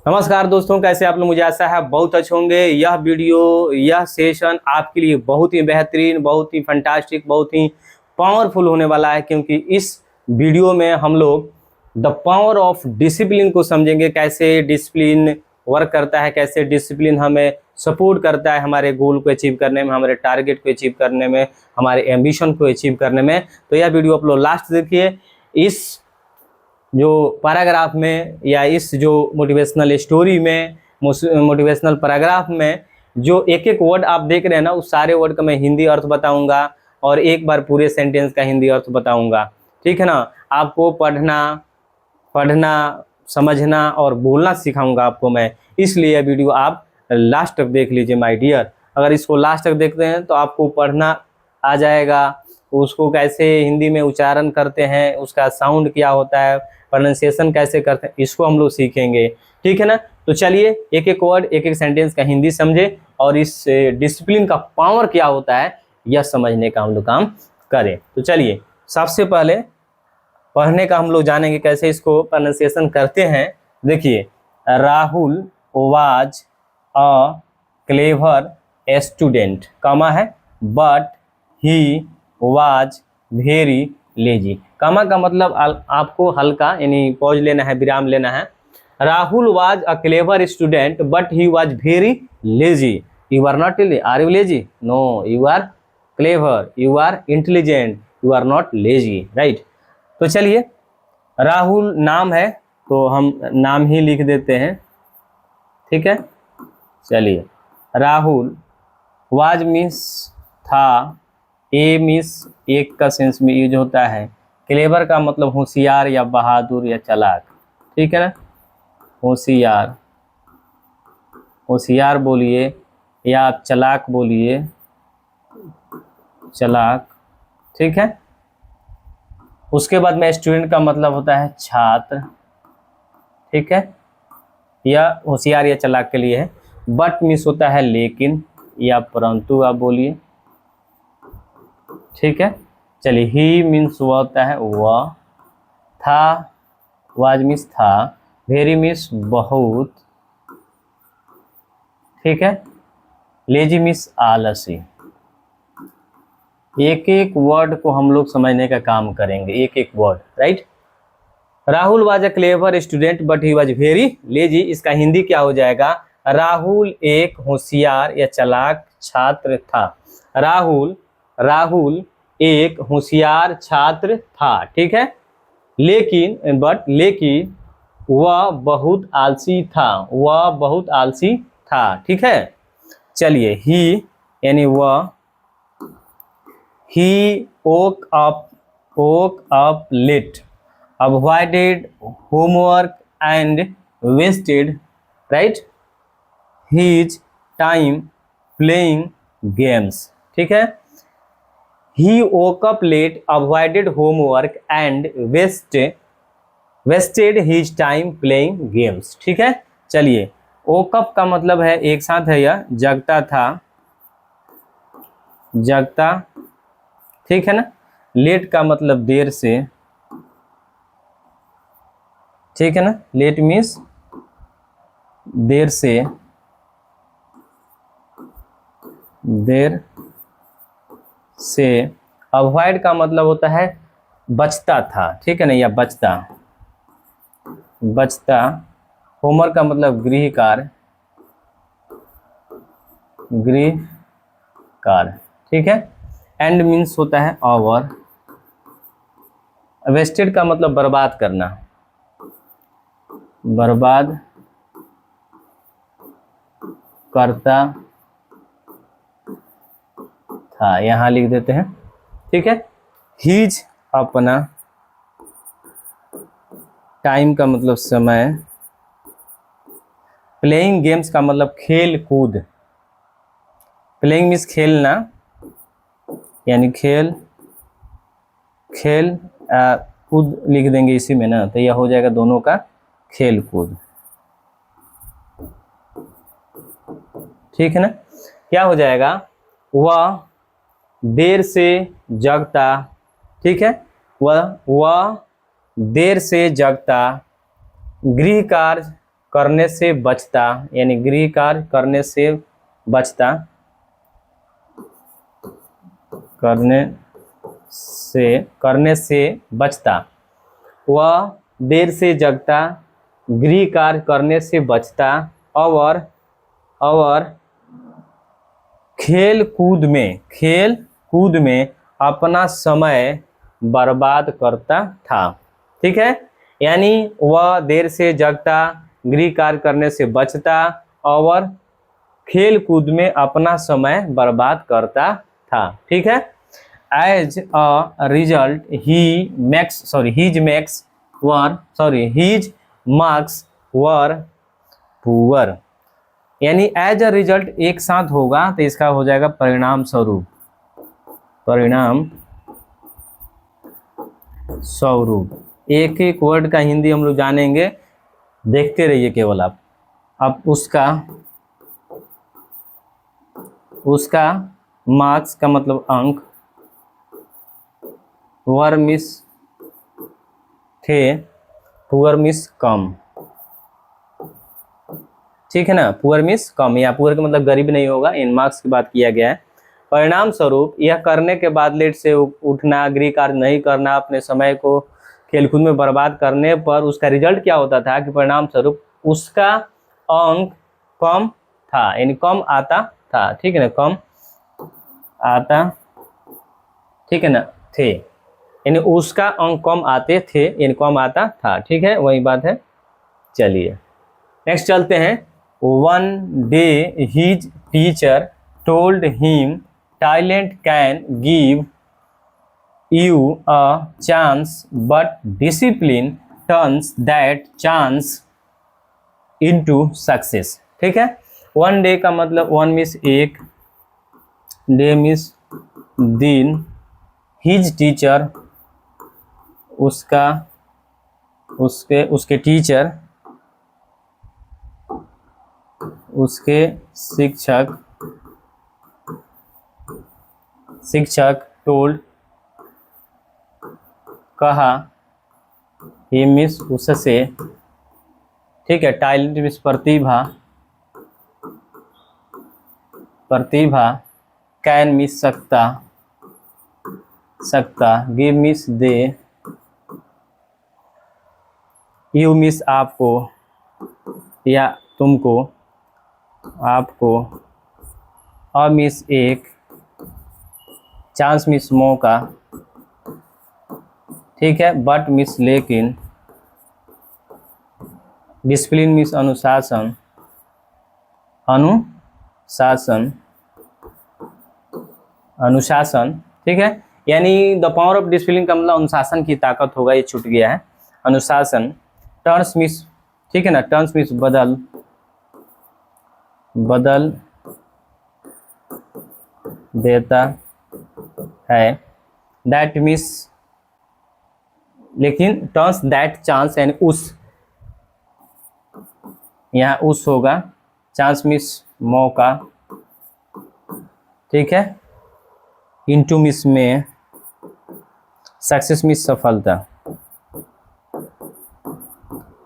नमस्कार दोस्तों, कैसे आप लोग। मुझे आशा है बहुत अच्छे होंगे। यह सेशन आपके लिए बहुत ही बेहतरीन, बहुत ही फंटास्टिक, बहुत ही पावरफुल होने वाला है, क्योंकि इस वीडियो में हम लोग द पावर ऑफ डिसिप्लिन को समझेंगे। कैसे डिसिप्लिन वर्क करता है, कैसे डिसिप्लिन हमें सपोर्ट करता है हमारे गोल को अचीव करने में, हमारे टारगेट को अचीव करने में, हमारे एम्बिशन को अचीव करने में। तो यह वीडियो आप लोग लास्ट देखिए। इस जो पैराग्राफ में या इस जो मोटिवेशनल स्टोरी में, मोटिवेशनल पैराग्राफ में जो एक एक वर्ड आप देख रहे हैं ना, उस सारे वर्ड का मैं हिंदी अर्थ बताऊंगा और एक बार पूरे सेंटेंस का हिंदी अर्थ बताऊंगा। ठीक है ना। आपको पढ़ना समझना और बोलना सिखाऊंगा आपको मैं, इसलिए यह वीडियो आप लास्ट तक देख लीजिए माय डियर। अगर इसको लास्ट तक देखते हैं तो आपको पढ़ना आ जाएगा, उसको कैसे हिंदी में उच्चारण करते हैं, उसका साउंड क्या होता है, प्रोनाउंसिएशन कैसे करते हैं, इसको हम लोग सीखेंगे। ठीक है ना। तो चलिए एक एक वर्ड, एक एक सेंटेंस का हिंदी समझे और इस डिसिप्लिन का पावर क्या होता है यह समझने का हम लोग काम करें। तो चलिए सबसे पहले पढ़ने का हम लोग जानेंगे, कैसे इसको प्रोनाउंसिएशन करते हैं। देखिए, Rahul was a clever student, comma है, but he was very lazy. Comma का मतलब आपको हल्का यानी पॉज लेना है, विराम लेना है। Rahul was a clever student but he was very lazy. You are not lazy. Are you lazy? No, you are clever, you are intelligent, you are not lazy, right. तो चलिए, राहुल नाम है तो हम नाम ही लिख देते हैं। ठीक है। चलिए, राहुल, वाज मीन्स था, ए मीन्स एक का सेंस में यूज होता है, क्लेवर का मतलब होशियार या बहादुर या चालाक। ठीक है ना। होशियार, होशियार बोलिए या आप चालाक बोलिए, चालाक। ठीक है। उसके बाद में स्टूडेंट का मतलब होता है छात्र। ठीक है। यह होशियार या चालाक के लिए है। बट मीन्स होता है लेकिन या परंतु आप बोलिए। ठीक है। चलिए, ही मीन्स वह होता है वह, था, वाज मीन्स था, वेरी मीन्स बहुत। ठीक है। लेजी मीन्स आलसी। एक एक वर्ड को हम लोग समझने का काम करेंगे, एक एक word, right. Rahul was a clever student but he was very lazy. इसका हिंदी क्या हो जाएगा? राहुल एक होशियार या चालाक छात्र था। राहुल एक होशियार छात्र था। ठीक है। लेकिन वह बहुत आलसी था। ठीक है। चलिए, ही यानी वह, ही woke up late, avoided homework and wasted, right, his time playing games. ठीक है। He woke up late, avoided homework and wasted his time playing games. ठीक है। चलिए, woke up का मतलब है एक साथ है यह, जगता था, जगता। ठीक है ना। लेट का मतलब देर से। ठीक है ना। लेट मीन्स देर से, देर से। अवॉइड का मतलब होता है बचता था। ठीक है ना, या बचता। होमवर्क का मतलब गृह कार्य। ठीक है। एंड मीन्स होता है ओवर। वेस्टेड का मतलब बर्बाद करना, बर्बाद करता था, यहां लिख देते हैं। ठीक है। हीज अपना, टाइम का मतलब समय, प्लेइंग गेम्स का मतलब खेल कूद। प्लेइंग मीन्स खेलना, यानी खेल कूद लिख देंगे इसी में ना, तो यह हो जाएगा दोनों का खेल कूद। ठीक है ना। क्या हो जाएगा? वह देर से जगता। ठीक है। वह देर से जगता, गृह कार्य करने से बचता, यानी गृह कार्य करने से बचता, करने से बचता। वह देर से जगता, गृह कार्य करने से बचता और खेल कूद में अपना समय बर्बाद करता था। ठीक है, यानी वह देर से जगता, गृह कार्य करने से बचता और खेल कूद में अपना समय बर्बाद करता था। ठीक है, as a result his marks were poor, यानी एज अ रिजल्ट एक साथ होगा तो इसका हो जाएगा परिणाम स्वरूप। एक एक वर्ड का हिंदी हम लोग जानेंगे, देखते रहिए केवल आप। अब उसका मार्क्स का मतलब अंक, वर मिस थे, पुअर मिस कम। ठीक है ना, पुअर मिस कम, या पुअर का मतलब गरीब नहीं होगा, इन मार्क्स की बात किया गया है। परिणाम स्वरूप यह करने के बाद लेट से उठना, गृह कार्य नहीं करना, अपने समय को खेलकूद में बर्बाद करने पर उसका रिजल्ट क्या होता था कि परिणाम स्वरूप उसका अंक कम था, यानी कम आता था। ठीक है ना, कम आता, ठीक है ना, थे, यानी उसका अंक कम आते थे, यानी कम आता था। ठीक है, वही बात है। चलिए नेक्स्ट चलते हैं। One day his teacher told him talent can give you a chance but discipline turns that chance into success। ठीक है, वन डे का मतलब वन मिस एक, डे मिस दिन, हिज टीचर उसके टीचर, उसके शिक्षक टोल्ड कहा, ही मिस उससे, ठीक है, टैलेंट मिस प्रतिभा, कैन मिस सकता, गिव मिस दे, यू मिस आपको या तुमको, आपको, अ मिस एक, चांस मिस मौका, ठीक है, बट मिस लेकिन, डिसिप्लिन मिस अनुशासन, ठीक है, यानी द पावर ऑफ डिसिप्लिन का मतलब अनुशासन की ताकत होगा, ये छूट गया है। अनुशासन, टर्न्स मिस, ठीक है ना, टर्न्स मिस बदल देता है, दैट मिस, लेकिन टर्न्स दैट चांस, यानी उस, यहाँ उस होगा, चांस मिस मौका, ठीक है, इनटू मिस में, सक्सेस मिस सफलता।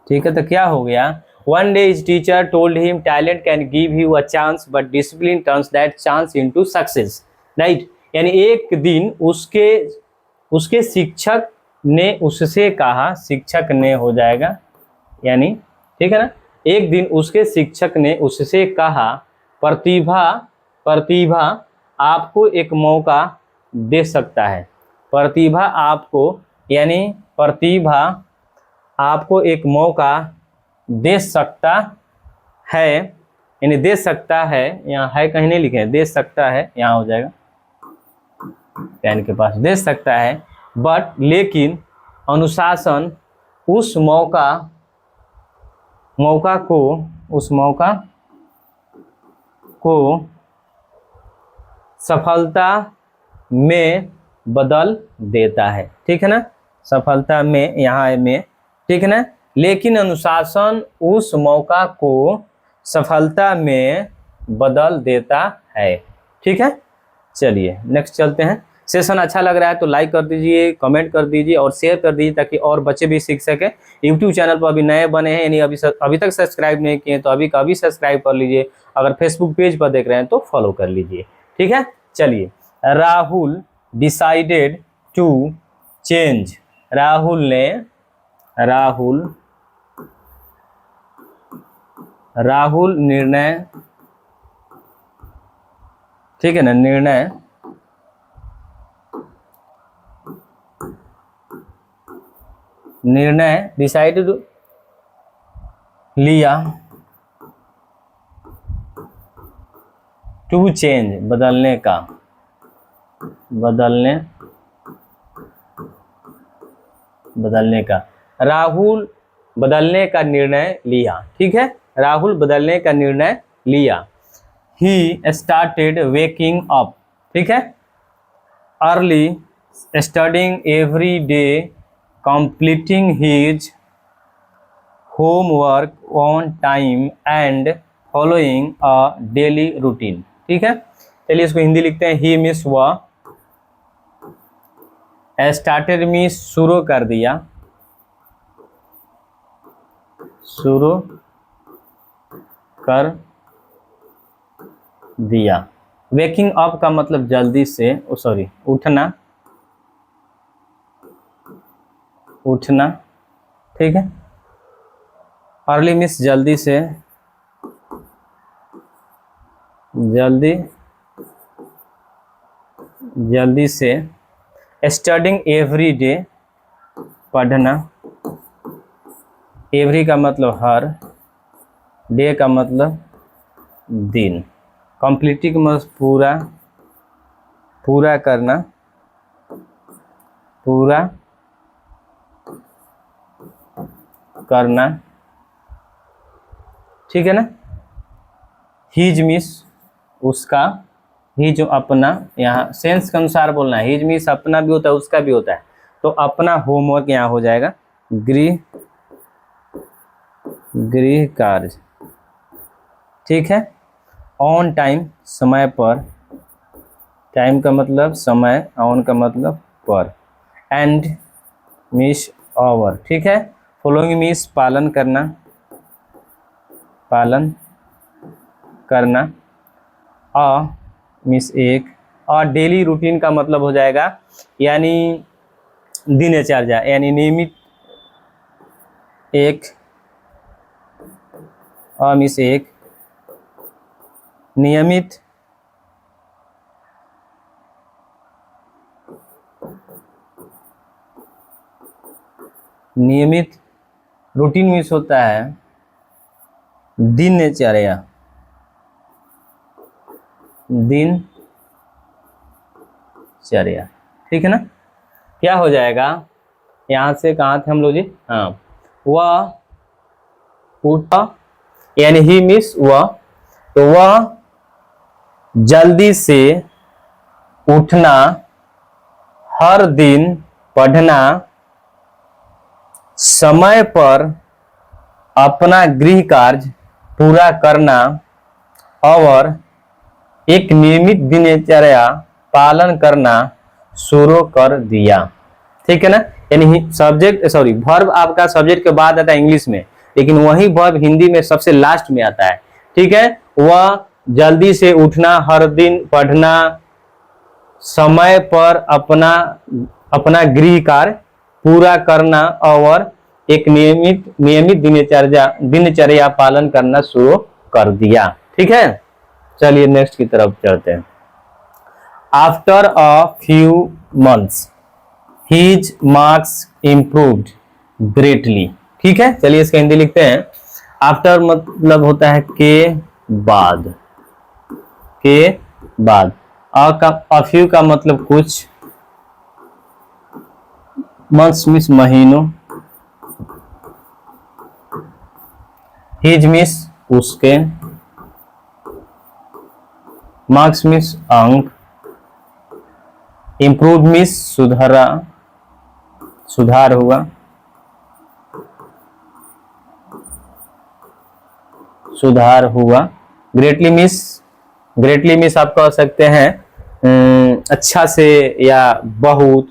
ठीक है, तो क्या हो गया, one day his teacher told him talent can give you a chance but discipline turns that chance into success. Right, यानी एक दिन उसके शिक्षक ने उससे कहा, शिक्षक ने हो जाएगा, यानी ठीक है ना, एक दिन उसके शिक्षक ने उससे कहा, प्रतिभा आपको एक मौका दे सकता है। प्रतिभा आपको, यानी प्रतिभा आपको एक मौका दे सकता है, यानी दे सकता है, यहाँ है कहीं नहीं लिखे हैं, दे सकता है, यहाँ हो जाएगा पेन के पास, दे सकता है, बट लेकिन अनुशासन उस मौका को सफलता में बदल देता है। ठीक है ना, सफलता में, यहाँ में, ठीक है ना, लेकिन अनुशासन उस मौका को सफलता में बदल देता है। ठीक है, चलिए नेक्स्ट चलते हैं। सेशन अच्छा लग रहा है तो लाइक कर दीजिए, कमेंट कर दीजिए और शेयर कर दीजिए ताकि और बच्चे भी सीख सकें। यूट्यूब चैनल पर अभी नए बने हैं, यानी अभी तक सब्सक्राइब नहीं किए तो अभी का अभी सब्सक्राइब कर लीजिए। अगर फेसबुक पेज पर देख रहे हैं तो फॉलो कर लीजिए। ठीक है, चलिए। Rahul decided to change. Rahul निर्णय, ठीक है ना, निर्णय डिसाइडेड लिया टू चेंज, बदलने का। राहुल बदलने का निर्णय लिया। ठीक है, राहुल बदलने का निर्णय लिया। ही स्टार्टेड वेकिंग अप, ठीक है, early, studying every day, completing his homework on time and following a daily routine। ठीक है, चलिए इसको हिंदी लिखते हैं। ही मीन्स वह, स्टार्टेड मीन्स शुरू कर दिया, शुरू कर दिया। वेकिंग अप का मतलब जल्दी से, उठना, ठीक है। अर्ली मीन्स जल्दी से, जल्दी से। स्टडिंग एवरी डे, पढ़ना। एवरी का मतलब हर, डे का मतलब दिन। कंप्लीटिंग मतलब पूरा करना, ठीक है ना। हिज मीन्स उसका, ही जो अपना, यहाँ सेंस के अनुसार बोलना है। हिज मीन्स अपना भी होता है, उसका भी होता है, तो अपना होमवर्क यहाँ हो जाएगा गृह कार्य, ठीक है। ऑन टाइम, समय पर, टाइम का मतलब समय, ऑन का मतलब पर, एंड मीन्स ओवर, ठीक है। फॉलोइंग मीन्स पालन करना। अ मीन्स एक, और डेली रूटीन का मतलब हो जाएगा यानी दिनचर्या, यानी नियमित एक। अ मीन्स एक, नियमित, रूटीन मीन्स होता है दिनचर्या, ठीक है ना। क्या हो जाएगा, यहाँ से कहाँ थे हम लोग जी, हाँ, वह उठा, यानी ही मीन्स वह, तो वह जल्दी से उठना, हर दिन पढ़ना, समय पर अपना गृह कार्य पूरा करना और एक नियमित दिनचर्या पालन करना शुरू कर दिया। ठीक है ना, यानी वर्ब आपका सब्जेक्ट के बाद आता है इंग्लिश में, लेकिन वही वर्ब हिंदी में सबसे लास्ट में आता है। ठीक है, वह जल्दी से उठना, हर दिन पढ़ना, समय पर अपना गृह कार्य पूरा करना और एक नियमित दिनचर्या पालन करना शुरू कर दिया। ठीक है, चलिए नेक्स्ट की तरफ चलते हैं। After a few months his marks improved greatly. ठीक है, चलिए इसका हिंदी लिखते हैं। आफ्टर मतलब होता है के बाद, अ फ्यू का मतलब कुछ, मंथ्स मीन्स महीनों, हिज मीन्स उसके, मार्क्स मीन्स अंक, इम्प्रूव मीन्स सुधार हुआ, ग्रेटली मीन्स आप कह सकते हैं अच्छा से या बहुत,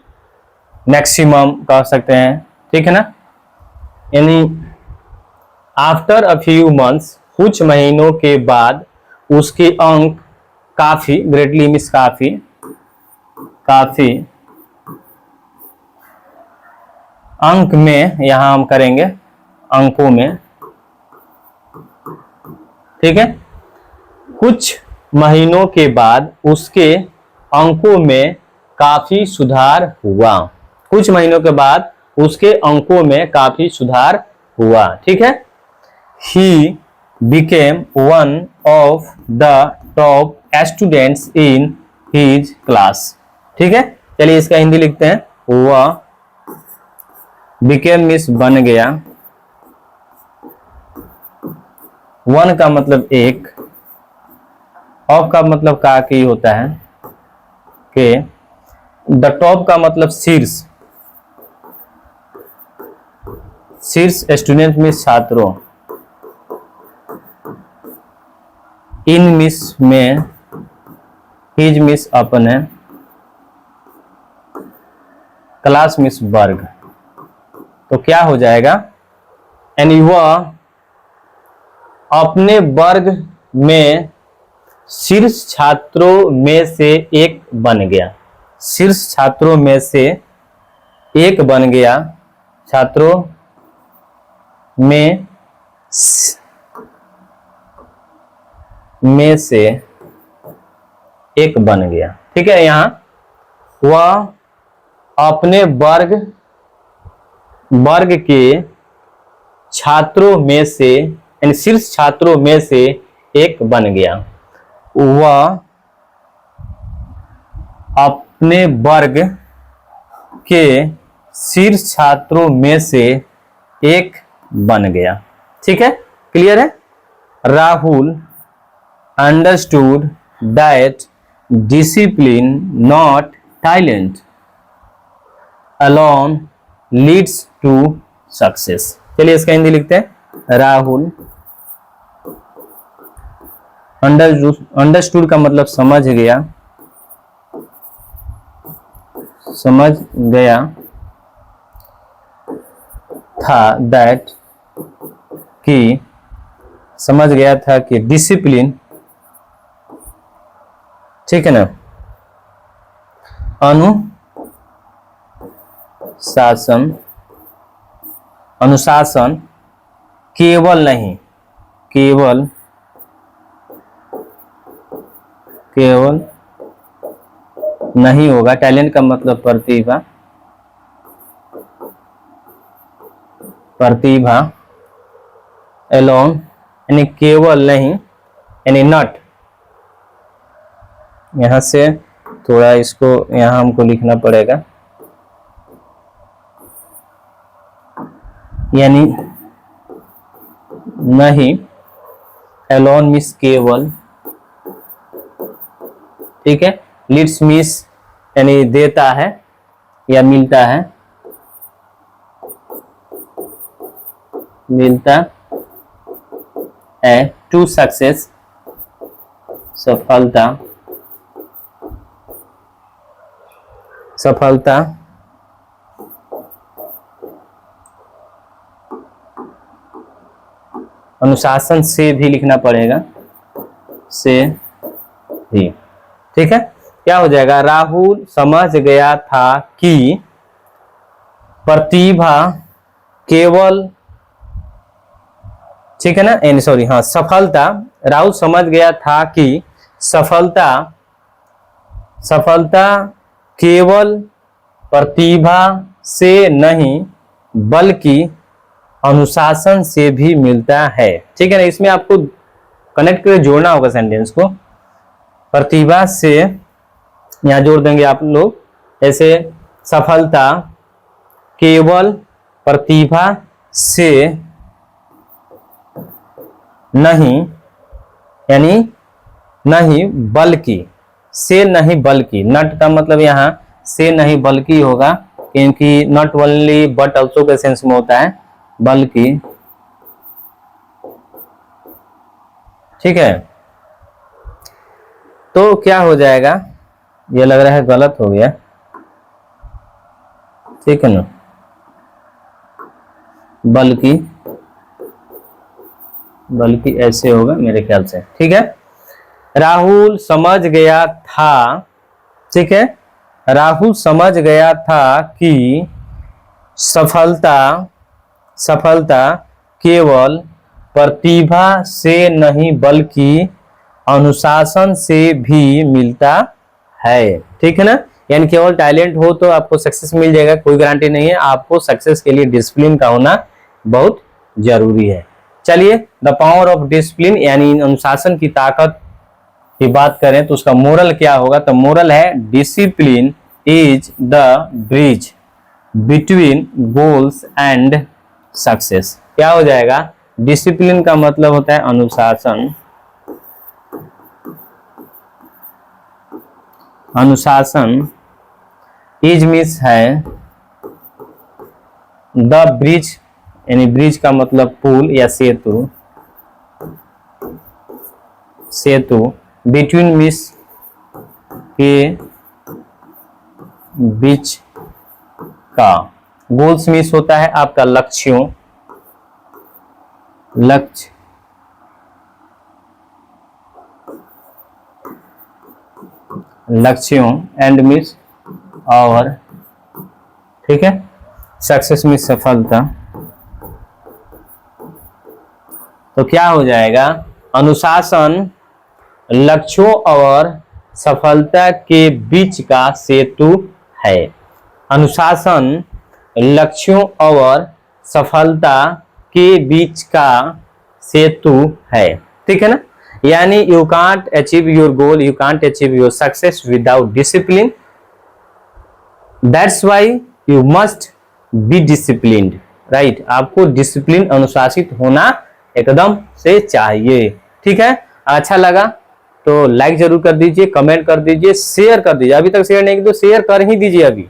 मैक्सिमम कह सकते हैं, ठीक है ना। यानी आफ्टर अ फ्यू मंथ्स, कुछ महीनों के बाद उसके अंक काफी, ग्रेटली मीन्स काफी, काफी अंक में, यहां हम करेंगे अंकों में, ठीक है। कुछ महीनों के बाद उसके अंकों में काफी सुधार हुआ, कुछ महीनों के बाद उसके अंकों में काफी सुधार हुआ, ठीक है। He became one of the top students in his class, ठीक है। चलिए इसका हिंदी लिखते हैं। वह, became मीन्स बन गया, वन का मतलब एक, ऑफ का मतलब का की होता है के, द टॉप का मतलब शीर्ष, शीर्ष स्टूडेंट मीन्स छात्रों, इन मिस में, हिज मिस अपने, क्लास मिस वर्ग। तो क्या हो जाएगा, यानी वह अपने वर्ग में शीर्ष छात्रों में से एक बन गया, शीर्ष छात्रों में से एक बन गया, छात्रों में से एक बन गया, ठीक है। यहां वह अपने वर्ग के छात्रों में से, यानी शीर्ष छात्रों में से एक बन गया, वह अपने वर्ग के शीर्ष छात्रों में से एक बन गया, ठीक है। क्लियर है। Rahul understood that discipline, not talent, alone leads to success। चलिए इसका हिंदी लिखते हैं। राहुल, अंडरस्टूड का मतलब समझ गया, समझ गया था, दैट कि, समझ गया था कि डिसिप्लिन, ठीक है ना, अनुशासन केवल नहीं, केवल नहीं होगा, टैलेंट का मतलब प्रतिभा, एलोन यानी केवल नहीं, यानी नॉट, यहां से थोड़ा इसको यहां हमको लिखना पड़ेगा, यानी नहीं, एलोन मीन्स केवल, ठीक है। लीड्स मीन्स यानी देता है या मिलता है, मिलता है, टू सक्सेस सफलता, सफलता, अनुशासन से भी लिखना पड़ेगा, से भी, ठीक है। क्या हो जाएगा, राहुल समझ गया था कि प्रतिभा केवल, ठीक है ना, यानी सॉरी, हाँ, सफलता, राहुल समझ गया था कि सफलता केवल प्रतिभा से नहीं बल्कि अनुशासन से भी मिलता है, ठीक है ना। इसमें आपको कनेक्ट करके जोड़ना होगा सेंटेंस को, प्रतिभा से यहां जोड़ देंगे आप लोग, ऐसे सफलता केवल प्रतिभा से नहीं, यानी नहीं बल्कि, से नहीं बल्कि, नट का मतलब यहां से नहीं बल्कि होगा, क्योंकि नॉट ओनली बट ऑल्सो के सेंस में होता है, बल्कि, ठीक है। तो क्या हो जाएगा, ये लग रहा है गलत हो गया, ठीक है ना, बल्कि ऐसे होगा मेरे ख्याल से, ठीक है। राहुल समझ गया था, ठीक है, राहुल समझ गया था कि सफलता केवल प्रतिभा से नहीं बल्कि अनुशासन से भी मिलता है, ठीक है ना। यानी केवल टैलेंट हो तो आपको सक्सेस मिल जाएगा, कोई गारंटी नहीं है। आपको सक्सेस के लिए डिसिप्लिन का होना बहुत जरूरी है। चलिए, द पावर ऑफ डिसिप्लिन यानी अनुशासन की ताकत की बात करें तो उसका मोरल क्या होगा, तो मोरल है discipline is the bridge between goals and success. क्या हो जाएगा, डिसिप्लिन का मतलब होता है अनुशासन, इज मीन्स है द ब्रिज, यानी ब्रिज का मतलब पुल या सेतु, बिटवीन मीन्स के बीच का, गोल्स मीन्स होता है आपका लक्ष्यों एंड मीन्स और, ठीक है, सक्सेस मीन्स सफलता। तो क्या हो जाएगा, अनुशासन लक्ष्यों और सफलता के बीच का सेतु है। अनुशासन लक्ष्यों और सफलता के बीच का सेतु है, ठीक है ना। यानी you can't achieve your goal, you can't achieve your success without discipline, that's why you must be disciplined, right. आपको डिसिप्लिन अनुशासित होना एकदम से चाहिए, ठीक है। अच्छा लगा तो लाइक जरूर कर दीजिए, कमेंट कर दीजिए, शेयर कर दीजिए, अभी तक शेयर नहीं किया तो शेयर कर ही दीजिए अभी।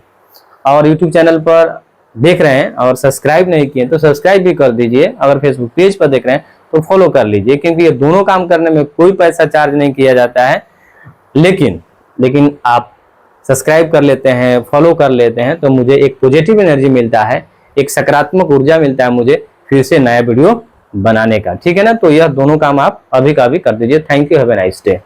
और यूट्यूब चैनल पर देख रहे हैं और सब्सक्राइब नहीं किए तो सब्सक्राइब भी कर दीजिए, अगर फेसबुक पेज पर देख रहे हैं तो फॉलो कर लीजिए, क्योंकि ये दोनों काम करने में कोई पैसा चार्ज नहीं किया जाता है। लेकिन आप सब्सक्राइब कर लेते हैं, फॉलो कर लेते हैं तो मुझे एक पॉजिटिव एनर्जी मिलता है, एक सकारात्मक ऊर्जा मिलता है मुझे फिर से नया वीडियो बनाने का, ठीक है ना। तो यह दोनों काम आप अभी का अभी कर दीजिए। Thank you, have a nice day.